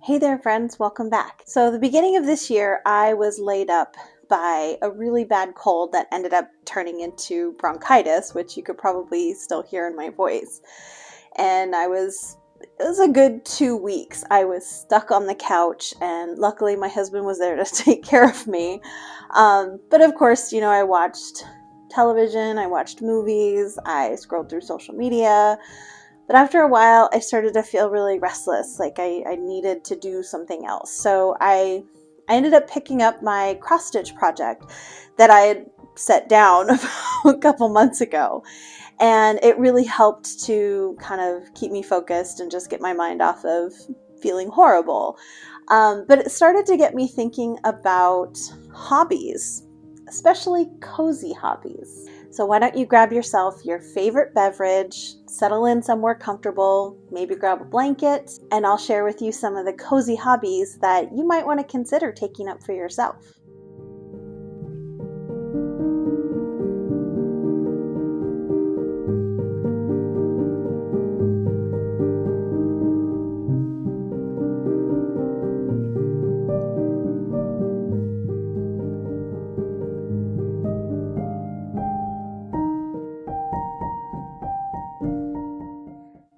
Hey there, friends. Welcome back. So the beginning of this year, I was laid up by a really bad cold that ended up turning into bronchitis, which you could probably still hear in my voice. And it was a good 2 weeks. I was stuck on the couch, and luckily my husband was there to take care of me. But of course, I watched television, I watched movies, I scrolled through social media. But after a while, I started to feel really restless, like I needed to do something else. So I ended up picking up my cross-stitch project that I had set down a couple months ago. And it really helped to kind of keep me focused and just get my mind off of feeling horrible. But it started to get me thinking about hobbies, especially cozy hobbies. So why don't you grab yourself your favorite beverage, settle in somewhere comfortable, maybe grab a blanket, and I'll share with you some of the cozy hobbies that you might want to consider taking up for yourself.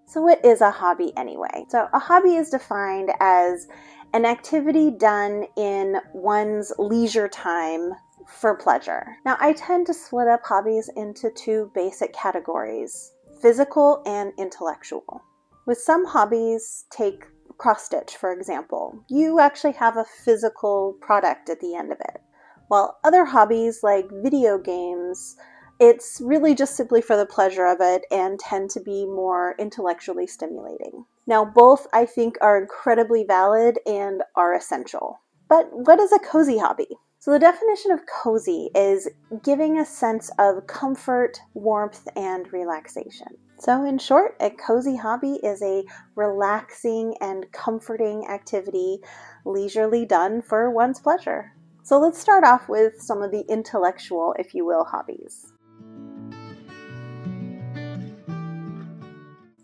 So what is a hobby anyway? So a hobby is defined as an activity done in one's leisure time for pleasure. Now, I tend to split up hobbies into two basic categories: physical and intellectual. With some hobbies, take cross-stitch, for example. You actually have a physical product at the end of it. While other hobbies like video games, it's really just simply for the pleasure of it and tend to be more intellectually stimulating. Now, both I think are incredibly valid and are essential. But what is a cozy hobby? So the definition of cozy is giving a sense of comfort, warmth, and relaxation. So in short, a cozy hobby is a relaxing and comforting activity leisurely done for one's pleasure. So let's start off with some of the intellectual, if you will, hobbies.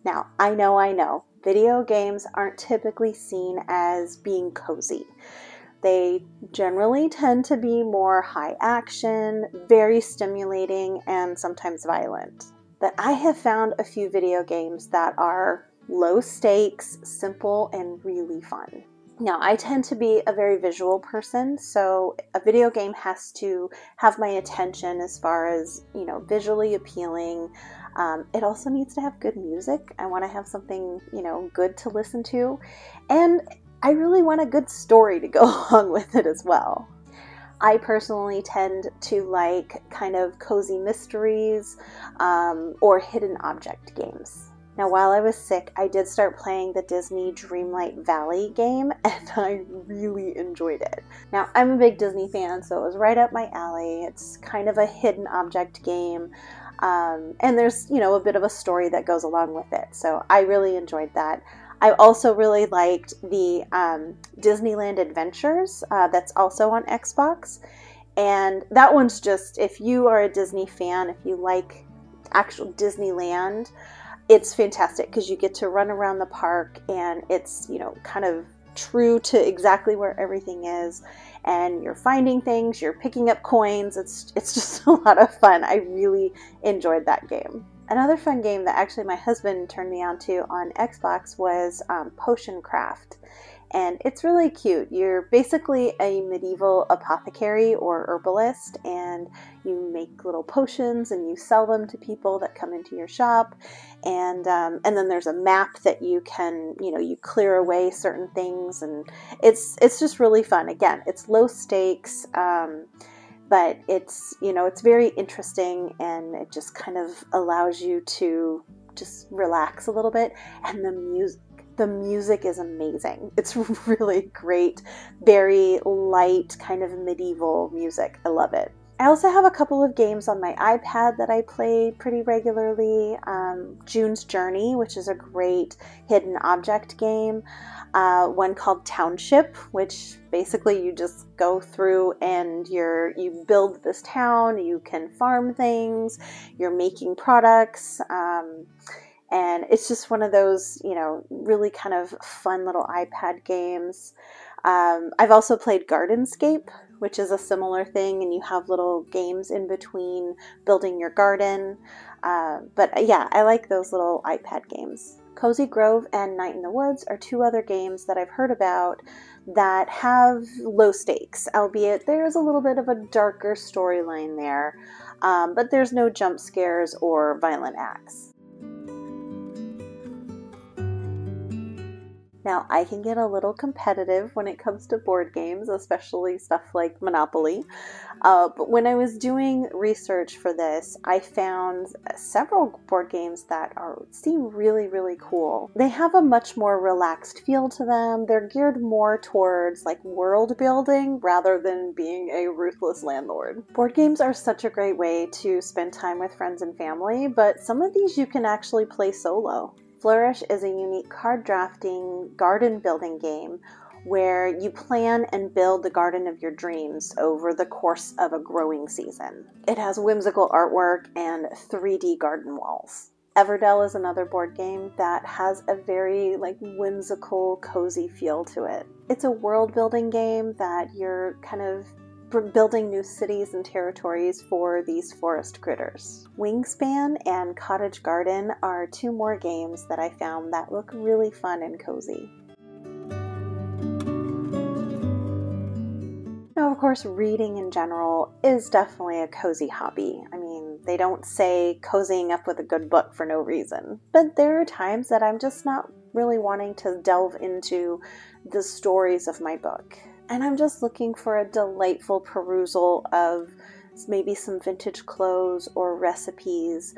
Now, I know, video games aren't typically seen as being cozy. They generally tend to be more high action, very stimulating, and sometimes violent. But I have found a few video games that are low stakes, simple, and really fun. Now, I tend to be a very visual person, so a video game has to have my attention as far as, visually appealing. It also needs to have good music. I want to have something, good to listen to. And I really want a good story to go along with it as well. I personally tend to like kind of cozy mysteries or hidden object games. Now, while I was sick, I did start playing the Disney Dreamlight Valley game, and I really enjoyed it. Now, I'm a big Disney fan, so it was right up my alley. It's kind of a hidden object game, and there's, a bit of a story that goes along with it, so I really enjoyed that. I also really liked the Disneyland Adventures that's also on Xbox, and that one's just, if you are a Disney fan, if you like actual Disneyland, it's fantastic because you get to run around the park and it's, kind of true to exactly where everything is, and you're finding things, you're picking up coins. It's just a lot of fun. I really enjoyed that game. Another fun game that actually my husband turned me on to on Xbox was Potion Craft. And it's really cute. You're basically a medieval apothecary or herbalist, and you make little potions and you sell them to people that come into your shop. And then there's a map that you can, you clear away certain things, and it's just really fun. Again, it's low stakes, but it's, it's very interesting, and it just kind of allows you to just relax a little bit. And the music is amazing. It's really great, very light, kind of medieval music. I love it. I also have a couple of games on my iPad that I play pretty regularly. June's Journey, which is a great hidden object game. One called Township, which basically you just go through and you build this town, you can farm things, you're making products, And it's just one of those, really kind of fun little iPad games. I've also played Gardenscape, which is a similar thing, and you have little games in between building your garden. But yeah, I like those little iPad games. Cozy Grove and Night in the Woods are two other games that I've heard about that have low stakes, albeit there's a little bit of a darker storyline there, but there's no jump scares or violent acts. Now, I can get a little competitive when it comes to board games, especially stuff like Monopoly. But when I was doing research for this, I found several board games that seem really, really cool. They have a much more relaxed feel to them. They're geared more towards like world building rather than being a ruthless landlord. Board games are such a great way to spend time with friends and family, but some of these you can actually play solo. Flourish is a unique card drafting garden building game where you plan and build the garden of your dreams over the course of a growing season. It has whimsical artwork and 3D garden walls. Everdell is another board game that has a very whimsical, cozy feel to it. It's a world building game that you're kind of building new cities and territories for these forest critters. Wingspan and Cottage Garden are two more games that I found that look really fun and cozy. Now, of course, reading in general is definitely a cozy hobby. I mean, they don't say cozying up with a good book for no reason. But there are times that I'm just not really wanting to delve into the stories of my book. And I'm just looking for a delightful perusal of maybe some vintage clothes or recipes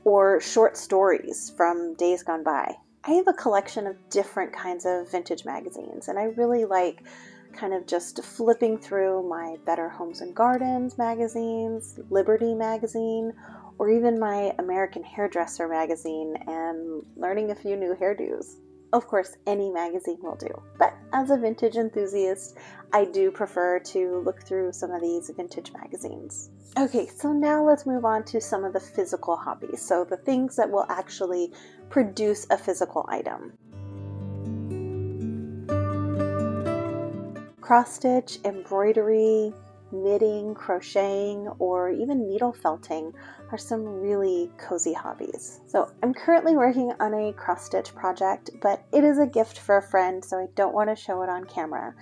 or short stories from days gone by. I have a collection of different kinds of vintage magazines, and I really like kind of just flipping through my Better Homes and Gardens magazines, Liberty magazine, or even my American Hairdresser magazine and learning a few new hairdos. Of course, any magazine will do, but as a vintage enthusiast, I do prefer to look through some of these vintage magazines. Okay, so now let's move on to some of the physical hobbies, so the things that will actually produce a physical item. Cross-stitch, embroidery, knitting, crocheting, or even needle felting are some really cozy hobbies. So I'm currently working on a cross-stitch project, but it is a gift for a friend, so I don't want to show it on camera.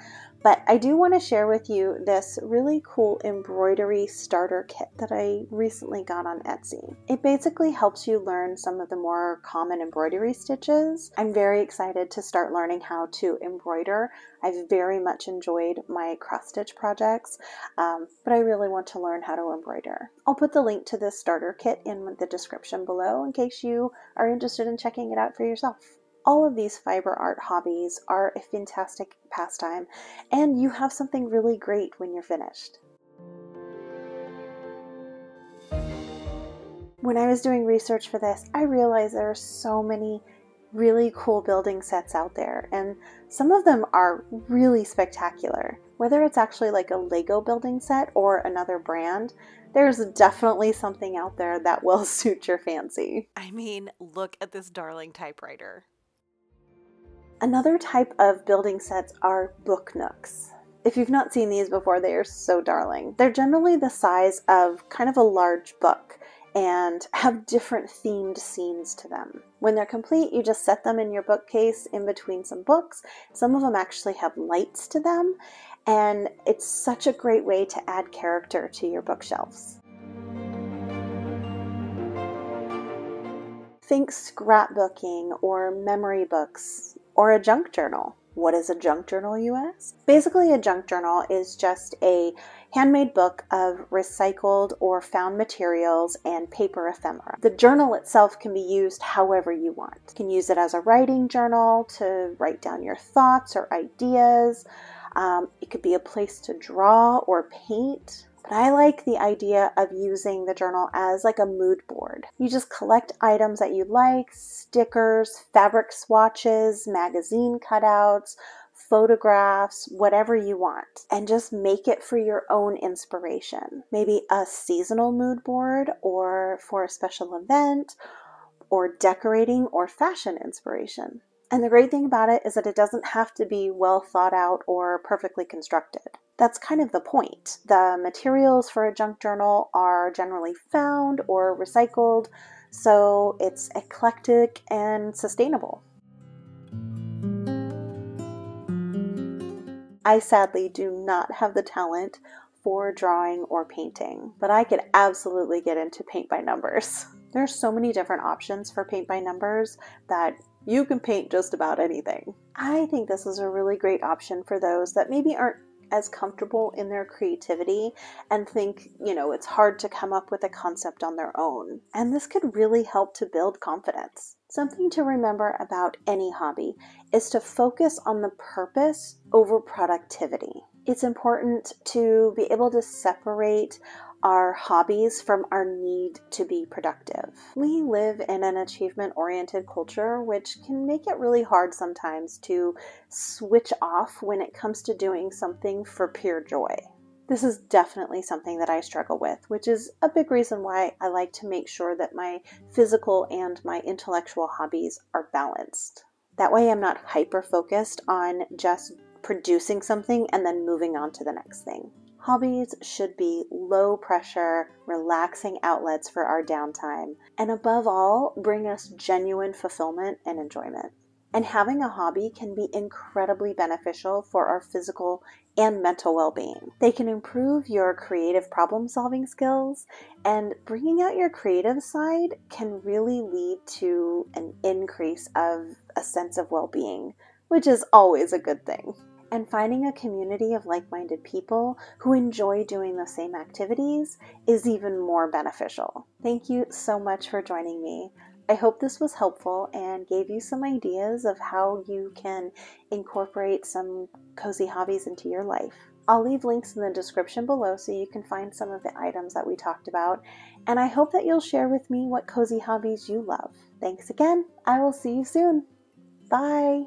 But I do want to share with you this really cool embroidery starter kit that I recently got on Etsy. It basically helps you learn some of the more common embroidery stitches. I'm very excited to start learning how to embroider. I've very much enjoyed my cross-stitch projects, but I really want to learn how to embroider. I'll put the link to this starter kit in the description below in case you are interested in checking it out for yourself. All of these fiber art hobbies are a fantastic pastime, and you have something really great when you're finished. When I was doing research for this, I realized there are so many really cool building sets out there, and some of them are really spectacular. Whether it's actually like a Lego building set or another brand, there's definitely something out there that will suit your fancy. I mean, look at this darling typewriter. Another type of building sets are book nooks. If you've not seen these before, they are so darling. They're generally the size of kind of a large book and have different themed scenes to them. When they're complete, you just set them in your bookcase in between some books. Some of them actually have lights to them, and it's such a great way to add character to your bookshelves. Think scrapbooking or memory books or a junk journal. What is a junk journal, you ask? Basically, a junk journal is just a handmade book of recycled or found materials and paper ephemera. The journal itself can be used however you want. You can use it as a writing journal to write down your thoughts or ideas. It could be a place to draw or paint. But I like the idea of using the journal as like a mood board. You just collect items that you like, stickers, fabric swatches, magazine cutouts, photographs, whatever you want, and just make it for your own inspiration. Maybe a seasonal mood board or for a special event, or decorating or fashion inspiration. And the great thing about it is that it doesn't have to be well thought out or perfectly constructed. That's kind of the point. The materials for a junk journal are generally found or recycled, so it's eclectic and sustainable. I sadly do not have the talent for drawing or painting, but I could absolutely get into paint by numbers. There's so many different options for paint by numbers that you can paint just about anything. I think this is a really great option for those that maybe aren't as comfortable in their creativity and think, it's hard to come up with a concept on their own. And this could really help to build confidence. Something to remember about any hobby is to focus on the purpose over productivity. It's important to be able to separate our hobbies from our need to be productive. We live in an achievement-oriented culture, which can make it really hard sometimes to switch off when it comes to doing something for pure joy. This is definitely something that I struggle with, which is a big reason why I like to make sure that my physical and my intellectual hobbies are balanced. That way I'm not hyper-focused on just producing something and then moving on to the next thing. Hobbies should be low pressure, relaxing outlets for our downtime, and above all, bring us genuine fulfillment and enjoyment. And having a hobby can be incredibly beneficial for our physical and mental well-being. They can improve your creative problem-solving skills, and bringing out your creative side can really lead to an increase of a sense of well-being, which is always a good thing. And finding a community of like-minded people who enjoy doing the same activities is even more beneficial. Thank you so much for joining me. I hope this was helpful and gave you some ideas of how you can incorporate some cozy hobbies into your life. I'll leave links in the description below so you can find some of the items that we talked about, and I hope that you'll share with me what cozy hobbies you love. Thanks again. I will see you soon. Bye.